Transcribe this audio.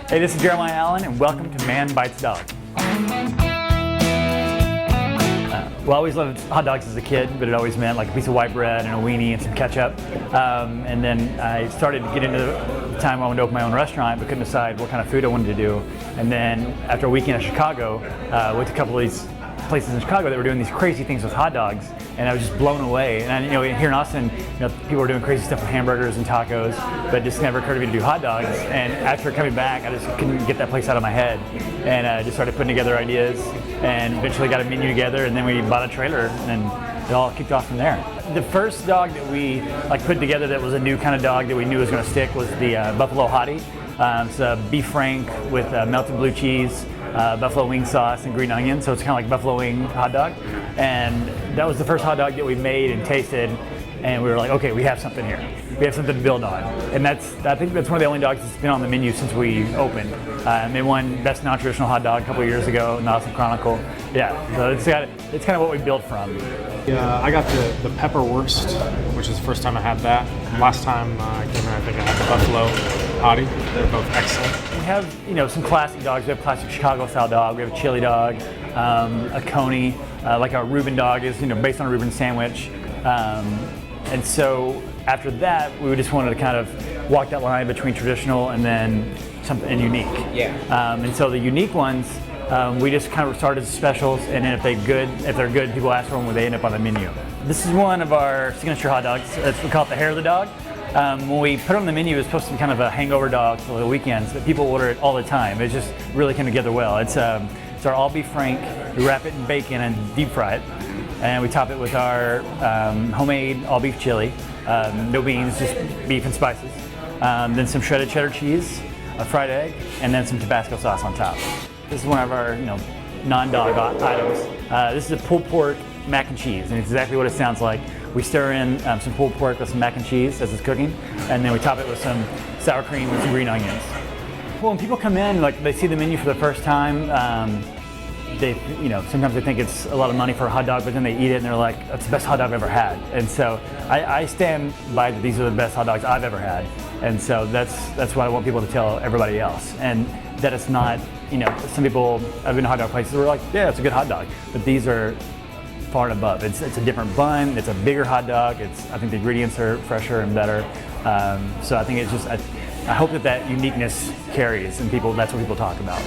Hey, this is Jeremiah Allen, and welcome to Man Bites Dog. Well, I always loved hot dogs as a kid, but it always meant like a piece of white bread and a weenie and some ketchup. And then I started to get into the time I wanted to open my own restaurant, but couldn't decide what kind of food I wanted to do. And then after a weekend in Chicago, went to a couple of these places in Chicago that were doing these crazy things with hot dogs, and I was just blown away. And here in Austin, people were doing crazy stuff with hamburgers and tacos, but it just never occurred to me to do hot dogs. And after coming back, I just couldn't get that place out of my head, and just started putting together ideas, and eventually got a menu together, and then we bought a trailer, and it all kicked off from there. The first dog that we put together that was a new kind of dog that we knew was going to stick was the Buffalo Hottie. It's a beef frank with melted blue cheese, buffalo wing sauce, and green onion, so it's kind of like buffalo wing hot dog. And that was the first hot dog that we made and tasted, and we were like, okay, we have something here. We have something to build on. And I think that's one of the only dogs that's been on the menu since we opened. They won Best Non-Traditional Hot Dog a couple of years ago in the Austin Chronicle. Yeah, so it's kind of what we built from. Yeah, I got the pepper wurst, which is the first time I had that. Last time I came here, I think I had the Buffalo Hottie. They're both excellent. We have some classic dogs. We have classic Chicago style dog. We have a chili dog, a coney, like our Reuben dog is based on a Reuben sandwich. And so after that, we just wanted to kind of walk that line between traditional and then something unique. Yeah. And so the unique ones, we just kind of started as specials, and then if they're good, people ask for them when they end up on the menu. This is one of our signature hot dogs. We call it the hair of the dog. When we put it on the menu, it's supposed to be kind of a hangover dog for the weekends, but people order it all the time. It just really came together well. It's our all beef frank. We wrap it in bacon and deep fry it, and we top it with our homemade all beef chili. No beans, just beef and spices. Then some shredded cheddar cheese, a fried egg, and then some Tabasco sauce on top. This is one of our non-dog items. This is a pulled pork mac and cheese, and it's exactly what it sounds like. We stir in some pulled pork with some mac and cheese as it's cooking, and then we top it with some sour cream and some green onions. Well, when people come in, they see the menu for the first time, sometimes they think it's a lot of money for a hot dog, but then they eat it and they're like, that's the best hot dog I've ever had. And so I stand by that these are the best hot dogs I've ever had. And so that's what I want people to tell everybody else. And that it's not, some people, I've been to hot dog places who are like, yeah, it's a good hot dog. But these are far and above. It's a different bun, it's a bigger hot dog, I think the ingredients are fresher and better. So I think it's just, I hope that uniqueness carries, and that's what people talk about.